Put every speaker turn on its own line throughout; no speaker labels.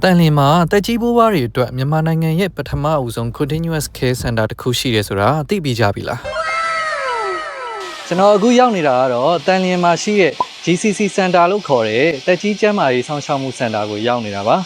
တန်လင်းမှာတက်ကြီးဘိုးဘွားတွေအတွက်မြန်မာနိုင်ငံရဲ့ပထမအဦးဆုံး continuous care center တစ်ခုရှိတယ်ဆိုတာသိပြီးကြပြီလားကျွန်တော်အခုရောက်နေတာကတော့တန်လင်းမှာရှိတဲ့ GCC center လို့ခေါ်တဲ့တက်ကြီးကျန်းမာရေးစောင့်ရှောက်မှု center ကိုရောက်နေတာပါ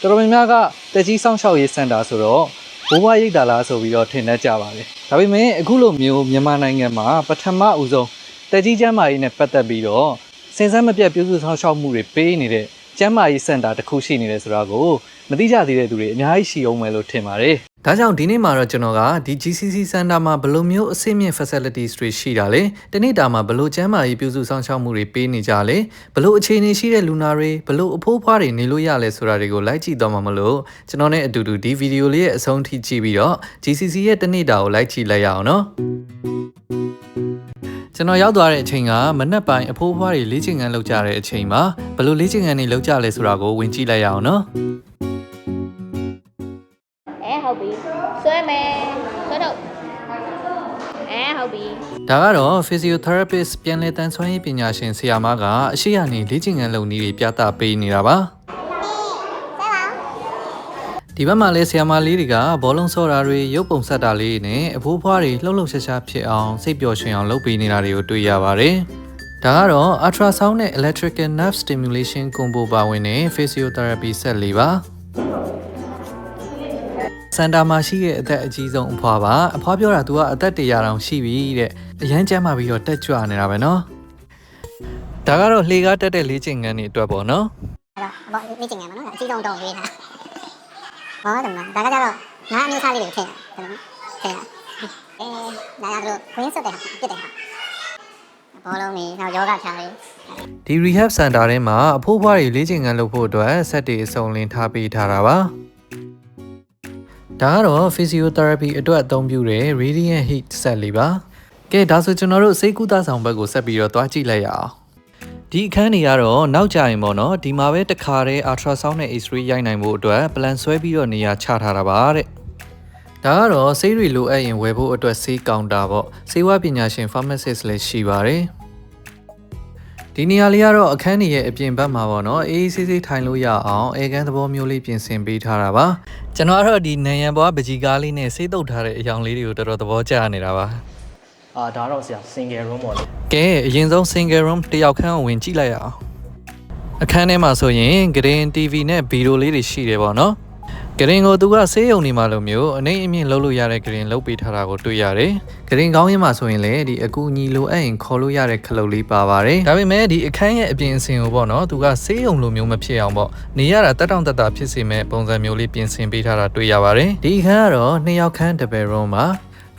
တော်တော်များများကတက်ကြီးစောင့်ရှောက်ရေး center ဆိုတော့ဘိုးဘွားရိပ်သာလားဆိုပြီးတော့ထင်တတ်ကြပါတယ်ဒါပေမဲ့အခုလိုမျိုးမြန်မာနိုင်ငံမှာပထမအဦးဆုံးတက်ကြီးကျန်းမာရေးနဲ့ပတ်သက်ပြီးတော့စဉ်ဆက်မပြတ်ပြုစုစောင့်ရှောက်မှုတွေပေးနေတဲ့ကျန်းမာရေးစင်တာတစ်ခုရှိနေတယ်ဆိုတာကိုမသိကြသေးတဲ့သူတွေအများကြီးရှိအောင်မယ်လို့ထင်ပါတယ်။ဒါကြောင့်ဒီနေ့မှာတော့ကျွန်တော်ကဒီ GCC Center မှာဘယ်လိုမျိုးအဆင့်မြင့် facilities တွေရှိတာလဲ။ဒီနေ့တာမှာဘယ်လိုကျန်းမာရေးပြုစုစောင့်ရှောက်မှုတွေပေးနေကြလဲ။ဘယ်လိုအခြေအနေရှိတဲ့လူနာတွေဘယ်လိုအဖိုးဖွားတွေနေလို့ရလဲဆိုတာတွေကိုလိုက်ကြည့်တော့မှာမလို့ကျွန်တော်နဲ့အတူတူဒီဗီဒီယိုလေးရဲ့အဆုံးထိကြည့်ပြီးတော့ GCC ရဲ့ဒီနေ့တာကိုလိုက်ကြည့်လိုက်ရအောင်နော်။ကျွန်တော်ရောက်သွားတဲ့အချိန်ကမနက်ပိုင်းအဖိုးဖွားတွေလေ့ကျင့်ခန်းလုပ်ကြတဲ့အချိန်မှာဘယ်လိုလေ့ကျင့်ခန်းတွေလုပ်ကြလဲဆိုတာကိုဝင်ကြည့်လိုက်ရအောင်နော်
ဟုတ်ပြီဆွဲမယ်ဆွဲတော့ဟုတ်ပြီ
ဒါကတော့ physiotherapist ပြန်လည်တန်ဆွမ်းရေးပညာရှင်ဆရာမကအရှိရနေလေ့ကျင့်ခန်းလုပ်နည်းတွေပြသပေးနေတာပါဒီဘက်မှာလည်းဆရာမလေးတွေကဘောလုံးဆော့တာတွေရုပ်ပုံဆက်တာလေးနဲ့အဖိုးဖွားတွေလှုပ်လှုပ်ရှားရှားဖြစ်အောင်စိတ်ပျော်ရွှင်အောင်လုပ်ပေးနေတာတွေကိုတွေ့ရပါတယ်။ဒါကတော့ ultrasound နဲ့ electrical nerve stimulation combo ပါဝင်တဲ့ physiotherapy set လေးပါ။စန်တာမှာရှိတဲ့အသက်အကြီးဆုံးအဖွားပါအဖွားပြောတာ तू ကအသက်100တောင်ရှိပြီတဲ့အရန်ကျန်းမာပြီးတော့တက်ကြွနေတာပဲနော်။ဒါကတော့လှေကားတက်တဲ့လေ့ကျင့်ခန်းတွေအတွက်ပေါ့နော်
။အဲ့တော့လေ့ကျင့်ခန်းမှာနော်အကြီးဆုံးတော့ရွေးထား။ဟောတယ်မလားဒါကကြတော့ငါအမျိုးသားလေးတွေထည့်တယ်နော်ထည့်ဒါကတော့ဝင်းစွတ်တယ်ပြစ်တယ်ဟာဘောလုံးကြီးနောက်ယောဂချာလေး
ဒီ rehab center ထဲမှာအဖိုးဖွားတွေလေ့ကျင့်ခန်းလုပ်ဖို့အတွက်ဆက်တွေအစုံလင်ထားပေးထားတာပါဒါကတော့ physiotherapy အတွက်အသုံးပြုတဲ့ radiant heat set လေးပါကဲဒါဆိုကျွန်တော်တို့စိတ်ကူးသားဆောင်ဘက်ကိုဆက်ပြီးတော့တွားကြည့်လိုက်ရအောင်ဒီအခန်းတွေကတော့နောက်ကြရင်ပေါ့နော်ဒီမှာပဲတခါတည်း ultrasound နဲ့ X-ray ရိုက်နိုင်ဖို့အတွက် plan ဆွဲပြီးတော့နေရာချထားတာပါတဲ့ဒါကတော့ဆေးတွေလိုအပ်ရင်ဝယ်ဖို့အတွက်ဆေးကောင်တာပေါ့ဆေးဝါးပညာရှင် pharmacist လည်းရှိပါတယ်ဒီနေရာလေးကတော့အခန်းကြီးရဲ့အပြင်ဘက်မှာပေါ့နော်အေးဆေးဆေးထိုင်လို့ရအောင်အေကန်းသဘောမျိုးလေးပြင်ဆင်ပေးထားတာပါကျွန်တော်ကတော့ဒီနံရံဘွားပကြီးကားလေးနဲ့ဆေးတုပ်ထားတဲ့အယောင်လေးတွေကိုတော်တော်သဘောကျနေတာပါ
ဒါတော့ဆရာ single room ပေါ့လေ
ကဲအရင်ဆုံး single room တယောက်ခန်းကိုဝင်ကြည့်လိုက်ရအောင်အခန်းထဲမှာဆိုရင် green TV နဲ့ဗီဒီယိုလေးတွေရှိတယ်ပေါ့နော်green ကိုသူကဆေးရုံနေမှာလို့မျိုးအနေအမြင့်လုပ်လို့ရတဲ့ green လုပ်ပေးထားတာကိုတွေ့ရတယ်green ကောင်းရင်မှာဆိုရင်လည်းဒီအကူအညီလိုအပ်ရင်ခေါ်လို့ရတဲ့ခလုတ်လေးပါပါတယ်ဒါပေမဲ့ဒီအခန်းရဲ့အပြင်အစင်ကိုပေါ့နော်သူကဆေးရုံလိုမျိုးမဖြစ်အောင်ပေါ့နေရတာတက်တောင့်တက်တာဖြစ်စေမဲ့ပုံစံမျိုးလေးပြင်ဆင်ပေးထားတာတွေ့ရပါတယ်ဒီအခန်းကတော့2ယောက်ခန်း double room ပါ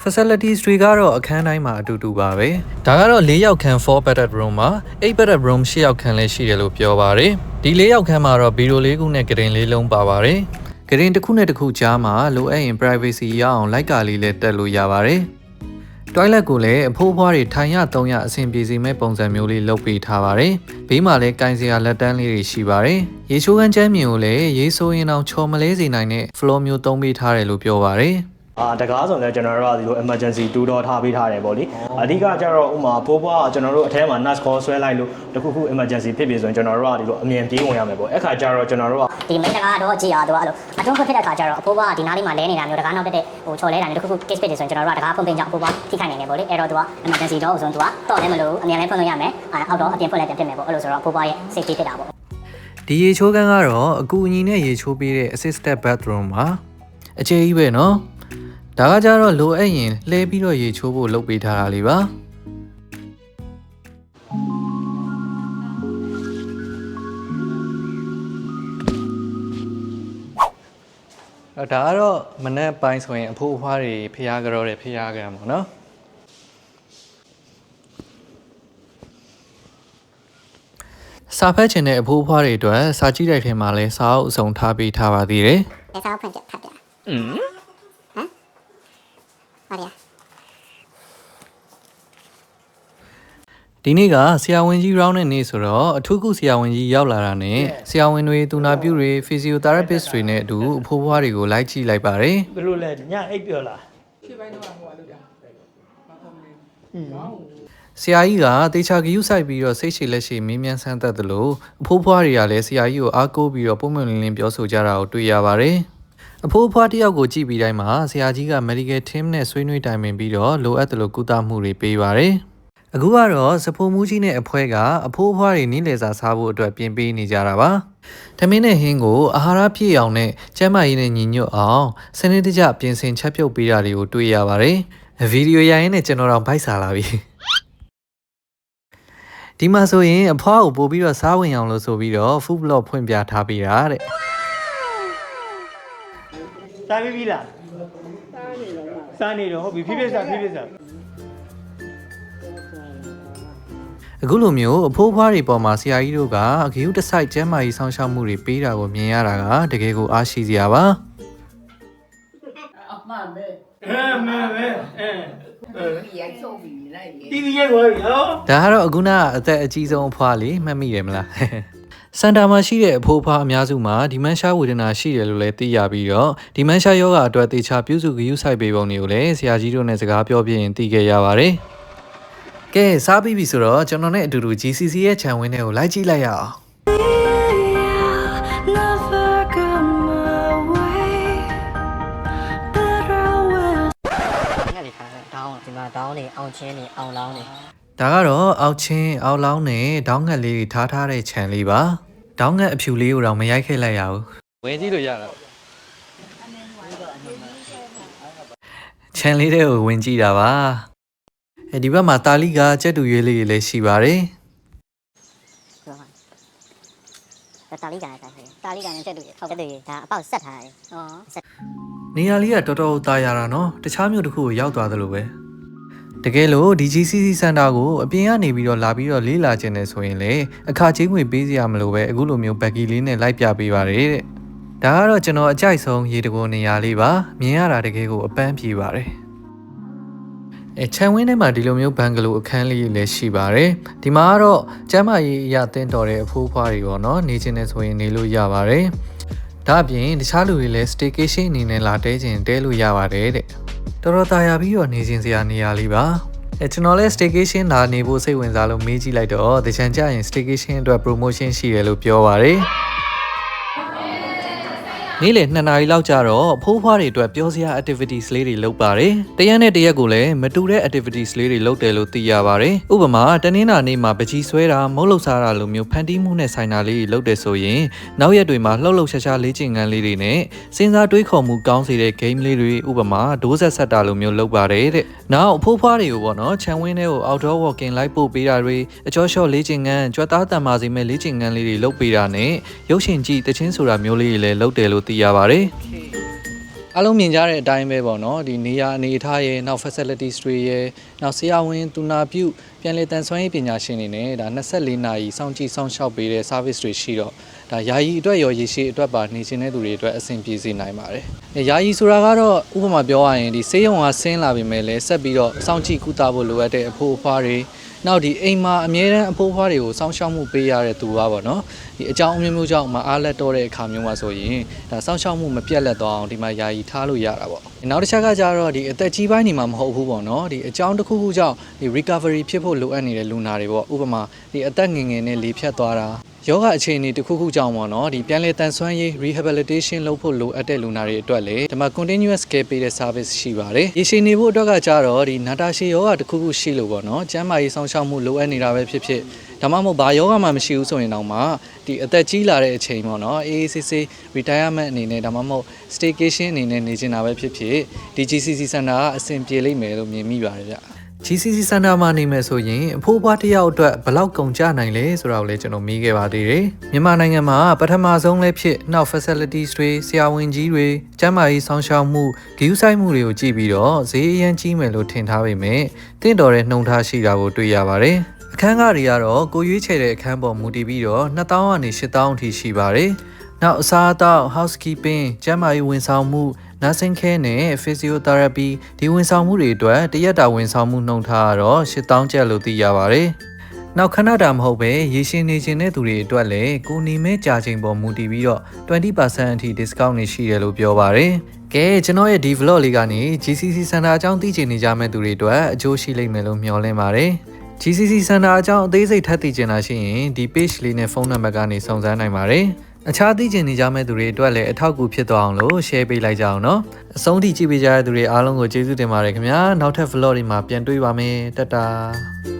facilities တွေကတော့အခန်းတိုင်းမှာအတူတူပါပဲဒါကတော့4ယောက်ခန်း4 bedded room မှာ8 bedded room 6ယောက်ခန်းလည်းရှိတယ်လို့ပြောပါတယ်ဒီ4ယောက်ခန်းမှာတော့ဗီဒီယိုလေးခုနဲ့ဂရင်လေးလုံးပါပါတယ်ဂရင်တစ်ခုနဲ့တစ်ခုကြားမှာလိုအပ်ရင် privacy ရအောင်လိုက်ကာလေးလည်းတက်လို့ရပါတယ် toilet ကိုလည်းအဖိုးဖွားတွေထိုင်ရသုံးရအဆင်ပြေစေမဲ့ပုံစံမျိုးလေးလုပ်ပေးထားပါတယ်ဘေးမှာလည်းကင်စရာလက်တန်းလေးတွေရှိပါတယ်ရေချိုးခန်းချမ်းမြင်ကိုလည်းရေဆိုးရင်အောင်ချော်မလဲစေနိုင်တဲ့ floor မျိုးသုံးပေးထားတယ်လို့ပြောပါတယ်
တကားဆိုလည်းကျွန်တော်တို့ကဒီလို emergency 2 door ထားပေးထားတယ်ပေါ့လေအဓိကကျတော့ဥမာပိုးပွားကျွန်တော်တို့အထဲမှာ nurse call ဆွဲလိုက်လို့တခုခု emergency ဖြစ်ပြီဆိုရင်ကျွန်တော်တို့ကဒီလိုအမြင်ပြေးဝင်ရမယ်ပေါ့အဲ့ခါကျတော့ကျွန်တော်တို့က
ဒီမိန်းတကားတော့ကြည်ရတော့အဲ့လိုအထုံးဖြစ်တဲ့ခါကျတော့အဖိုးပွားဒီနားလေးမှာလဲနေတာမျိုးတကားနောက်တက်ဟိုချော်လဲတာမျိုးတခုခု case ဖြစ်တယ်ဆိုရင်ကျွန်တော်တို့ကတကားဖွင့်ပင်ကြောင့်အဖိုးပွားထိခိုက်နိုင်တယ်ပေါ့လေအဲ့တော့သူက emergency တော့ဥဆုံးသူကတော့လည်းမလို့အမြင်လည်းဖွင့်လို့ရမယ်အောက်တော့အပြင်ဖွင့်လည်းပြန်ဖြစ်မယ်ပေါ့အဲ့လိုဆိုတော့အဖိုးပွားရဲ့ safety ဖြစ်တာပေါ့
ဒီရေချိုးခန်းကတော့အကူအညီနဲ့ရေချိုးပေးတဲ့ assisted bathroom ပါအကျယ်ကြီးပဲနော်ဒါကကြတော့လိုအပ်ရင်လှဲပြီးတော့ရေချိုးဖို့လုပ်ပေးထားတာလေးပါဒါကတော့မနက်ပိုင်းဆိုရင်အဖိုးအဖွားတွေဖျားကြောတဲ့ဖျားကံပေါ့နော်စာဖတ်ချင်တဲ့အဖိုးအဖွားတွေအတွက်စာကြည့်တဲ့ထဲမှာလည်းစာအုပ်အစုံထားပေးထားပါသေးတယ်
စာအုပ်ဖွင့်ပြဖတ်ပြ
ဒီနေ့ကဆရာဝန်ကြီး round နဲ့နေ့ဆိုတော့အထူးကုဆရာဝန်ကြီးရောက်လာတာနဲ့ဆရာဝန်တွေသူနာပြုတွေ physiotherapist တွေနဲ့အတူအဖိုးဖွားတွေကိုလိုက်ကြည့်လိုက်ပါတယ်
ဘယ်လိုလဲညအိပ်ပြောလား
ဖြည့်ပိုင်းတော့ဟိုလုပ်တာဘာမှမ
ဆရာကြီးကတေချာဂယူးဆိုင်ပြီးတော့စိတ်ရှိလက်ရှိမင်းမြန်ဆန်းသက်တယ်လို့အဖိုးဖွားတွေကလည်းဆရာကြီးကိုအားကိုးပြီးတော့ပုံမှန်လင်းလင်းပြောဆိုကြတာကိုတွေ့ရပါတယ်အဖိုးဖွားတယောက်ကိုကြည့်ပြီးတိုင်းမှာဆရာကြီးက medical team နဲ့ဆွေးနွေးတိုင်ပင်ပြီးတော့လိုအပ်တယ်လို့ကုသမှုတွေပေးပါတယ်အခုကတော့စဖိုးမူးကြီးနဲ့အဖွဲကအဖိုးဖွားတွေနီးလေစာစားဖို့အတွက်ပြင်ပေးနေကြတာပါထမင်းနဲ့ဟင်းကိုအာဟာရပြည့်အောင်နဲ့ကျန်းမာရေးနဲ့ညီညွတ်အောင်စနစ်တကျပြင်ဆင်ချက်ပြုတ်ပေးတာတွေကိုတွေ့ရပါတယ်ဗီဒီယိုရိုင်းနဲ့ကျွန်တော်တော့ဗိုက်စားလာပြီဒီမှာဆိုရင်အဖွားကိုပို့ပြီးတော့စားဝင်အောင်လို့ဆိုပြီးတော့ food blog ဖွင့်ပြထားပေးတာတဲ့
စားပြီလားစားနေတော့ဟုတ်ပြီဖြည်းဖြည်းစား
အခုလိုမျိုးအဖိုးဖွားတွေပေါ်မှာဆရာကြီးတို့ကဂရုတစိုက်ကျန်းမာရေးဆောင်ရှောက်မှုတွေပေးတာကိုမြင်ရတာကတကယ်ကိုအားရှိစရာပါ
အမှန်ပဲတီဗီရိုက်သွားပြီနော်ဒ
ါကတော့အခုနအသက်အကြီးဆုံးအဖွားလေးမှတ်မိတယ်မလားစန်တာမှာရှိတဲ့အဖိုးဖွားအများစုမှာဒီမန်ရှာဝေဒနာရှိတယ်လို့လည်းသိရပြီးတော့ဒီမန်ရှာယောဂအတွက်တေချာပြုစုဂရုစိုက်ပေးပုံတွေကိုလည်းဆရာကြီးတို့နဲ့စကားပြောပြရင်သိခဲ့ရပါတယ်ကဲစားပြီးပြီဆိုတော့ကျွန်တော်နဲ့အတူတူ GCC ရဲ့ channel တွေကိုလိုက်ကြည့်လိုက်ရအောင်တ
ောင်းနေအောင်ချင်းနေအောင်လောင်းနေ
ဒါကတော့အောက်ချင်းအောက်လောင်းနဲ့ဒေါင်းငတ်လေးတွေထားထားတဲ့ခြံလေးပါဒေါင်းငတ်အဖြူလေးကိုတော့မရိုက်ခဲ့လိုက်ရဘူးဝင်ကြည့်လို့ရတာခြံလေးတွေကိုဝင်ကြည့်တာပါဒီဘက်မှာတာလီကကြက်တူရွေးလေးတွေလည်းရှိပါတယ်
တာလီကန်နဲ့ကြက်တူရွေးဟုတ်တယ်ဒါအပေါက်ဆက်ထားတယ်
နေရာလေးကတော်တော်တာယာတာနော်တခြားမြို့တစ်ခုကိုရောက်သွားသလိုပဲတကယ်လို့ဒီ GCC စင်တာကိုအပြင်ကနေပြီးတော့လာပြီးတော့လေးလာခြင်းနဲ့ဆိုရင်လေအခကြေးငွေပေးစရာမလိုပဲအခုလိုမျိုးဘက်ကီလေးနဲ့လိုက်ပြပေးပါတယ်တဲ့ဒါကတော့ကျွန်တော်အကြိုက်ဆုံးရေတကိုနေရာလေးပါမြင်ရတာတကယ်ကိုအပန်းပြေပါတယ်ခြံဝင်းထဲမှာဒီလိုမျိုးဘန်ဂလိုအခန်းလေးလည်းရှိပါတယ်ဒီမှာကတော့ကျမ်းမာရေးအရာတင်းတော်တဲ့အဖိုးဖွားတွေပေါ့နော်နေခြင်းနဲ့ဆိုရင်နေလို့ရပါတယ်ဒါအပြင်တခြားလူတွေလည်း staycation အနေနဲ့လာတဲခြင်းတဲလို့ရပါတယ်တဲ့တော်တော်တာယာပြီးတော့နေခြင်းစရာနေရာလေးပါကျွန်တော်လည်း staycation လာနေဖို့စိတ်ဝင်စားလို့မေးကြည့်လိုက်တော့တချန်ကြရင် staycation အတွက် promotion ရှိတယ်လို့ပြောပါတယ်နေ့လယ်2 နာရီလောက်ကျတော့အဖိုးဖွားတွေအတွက်ပြောစရာ activities လေးတွေလုပ်ပါတယ်။တရက်နဲ့တရက်ကိုလည်းမတူတဲ့ activities လေးတွေလုပ်တယ်လို့သိရပါတယ်။ဥပမာတနင်္လာနေ့မှာပကြီးဆွဲတာမုတ်လုတ်စားတာလိုမျိုးဖန်တီးမှုနဲ့ဆိုင်တာလေးတွေလုပ်တယ်ဆိုရင်နောက်ရက်တွေမှာလှုပ်လှုပ်ရှားရှားလေ့ကျင့်ခန်းလေးတွေနဲ့စဉ်းစားတွေးခေါ်မှုကောင်းစေတဲ့ game လေးတွေဥပမာဒိုးဆက်ဆက်တာလိုမျိုးလုပ်ပါတယ်တဲ့။နောက်အဖိုးဖွားတွေကိုပေါ့နော်ခြံဝင်းထဲကို outdoor walking လိုက်ပို့ပေးတာတွေအကျော်လျှော့လေ့ကျင့်ခန်းကြွက်သားတန်မာစီမဲ့လေ့ကျင့်ခန်းလေးတွေလုပ်ပေးတာနဲ့ရုပ်ရှင်ကြည့်တချင်းဆိုတာမျိုးလေးတွေလည်းလုပ်တယ်လို့သိရပါတယ်အားလုံးမြင်ကြတဲ့အတိုင်းပဲပေါ့နော်ဒီနေရာအနေအထားရဲ့နောက် facilities တွေရဲ့နောက်ဆရာဝန်သူနာပြုပြန်လည်တန်ဆွမ်းရေးပညာရှင်တွေနဲ့ဒါ24နာရီစောင့်ကြည့်စောင့်ရှောက်ပေးတဲ့ service တွေရှိတော့ဒါယာယီအတွက်ရောရေရှည်အတွက်ပါနေခြင်းတဲ့သူတွေအတွက်အဆင်ပြေစေနိုင်ပါတယ်။ယာယီဆိုတာကတော့ဥပမာပြောရရင်ဒီဆေးရုံကဆင်းလာပြီမဲ့လဲဆက်ပြီးတော့စောင့်ကြည့်ကုသဖို့လိုအပ်တဲ့အဖိုးအဖွားတွေနောက်ဒီအိမ်မှာအမြဲတမ်းအဖိုးအဖွားတွေကိုစောင့်ရှောက်မှုပေးရတဲ့သူပါပေါ့နော်ဒီအကြောင်းအမျိုးမျိုးကြောင့်မအားလက်တော့တဲ့အခါမျိုးမှာဆိုရင်ဒါစောင့်ရှောက်မှုမပြတ်လက်သွားအောင်ဒီမှာယာယီထားလို့ရတာပေါ့နောက်တစ်ချက်ကကြတော့ဒီအသက်ကြီးပိုင်းနေမှာမဟုတ်ဘူးပေါ့နော်ဒီအကြောင်းတစ်ခုခုကြောင့်ဒီ recovery ဖြစ်ဖို့လိုအပ်နေတဲ့လူနာတွေပေါ့ဥပမာဒီအသက်ငယ်ငယ်နဲ့လေဖြတ်သွားတာယောဂအခြေအနေတစ်ခုခုကြောင့်ပေါ့နော်ဒီပြန်လည်တန်ဆွမ်းရေး rehabilitation လုပ်ဖို့လိုအပ်တဲ့လူနာတွေအတွက်လည်းဒီမှာ continuous care ပေးတဲ့ service ရှိပါတယ်။ရေရှည်နေဖို့အတွက်ကကြတော့ဒီနာတာရှည်ယောဂတစ်ခုခုရှိလို့ပေါ့နော်ကျန်းမာရေးဆောင်ရှောက်မှုလိုအပ်နေတာပဲဖြစ်ဖြစ်ဒါမှမဟုတ်ဘာယောဂမှမရှိဘူးဆိုရင်တော့မှဒီအသက်ကြီးလာတဲ့အချိန်ပေါ့နော်အေးအေးဆေးဆေး retirement အနေနဲ့ဒါမှမဟုတ် staycation အနေနဲ့နေချင်တာပဲဖြစ်ဖြစ်ဒီ GCC Center ကအဆင်ပြေလိမ့်မယ်လို့မြင်မိပါတယ်ဗျ။ GCC Center မှာနေမယ်ဆိုရင်အဖိုးဖွားတစ်ယောက်အတွက်ဘယ်လောက်ကုန်ကျနိုင်လဲဆိုတာကိုလည်းကျွန်တော်မေးခဲ့ပါသေးတယ်။မြန်မာနိုင်ငံမှာပထမဆုံးလည်းဖြစ်နောက် facilities တွေဆရာဝန်ကြီးတွေကျန်းမာရေးဆောင်ရှောက်မှုဂရုစိုက်မှုတွေကိုကြည့်ပြီးတော့ဈေးအရန်ကြီးမယ်လို့ထင်ထားပေမဲ့တင့်တော်တဲ့နှုံထားရှိတာကိုတွေ့ရပါတယ်။အခန်းကားတွေကတော့ကိုရွေးချယ်တဲ့အခန်းပေါ်မူတည်ပြီးတော့2000ကနေ8000အထိရှိပါတယ်။နောက်အစားအသောက် housekeeping ကျန်းမာရေးဝန်ဆောင်မှုnursing care နဲ့ physiotherapy ဒီဝန်ဆောင်မှုတွေအတွက်တရက်တာဝန်ဆောင်မှုနှုန်းထားကတော့8000ကျပ်လို့သိရပါတယ်။နောက်ခဏတာမဟုတ်ပဲရေရှည်နေခြင်းတဲ့သူတွေအတွက်လည်းကိုနေမဲ့ကြာချိန်ပေါ်မူတည်ပြီးတော့ 20% အထိ discount တွေရှိတယ်လို့ပြောပါတယ်။ကဲကျွန်တော်ရဲ့ဒီ vlog လေးကနေ GCC Center အကြောင်းသိချင်နေကြမဲ့သူတွေအတွက်အကျိုးရှိလိမ့်မယ်လို့မျှော်လင့်ပါတယ်။ GCC Center အကြောင်းအသေးစိတ်ထပ်သိချင်တာရှိရင်ဒီ page လေးနဲ့ဖုန်းနံပါတ်ကနေစုံစမ်းနိုင်ပါတယ်။အခြားသိချင်နေကြမဲ့သူတွေအတွက်လည်းအထောက်အကူဖြစ်သွားအောင်လို့ share ပေးလိုက်ကြအောင်နော်။အဆုံးထိကြည့်ပေးကြတဲ့သူတွေအားလုံးကိုကျေးဇူးတင်ပါတယ်ခင်ဗျာ။နောက်ထပ် vlog တွေမှာပြန်တွေ့ပါမယ်။တတား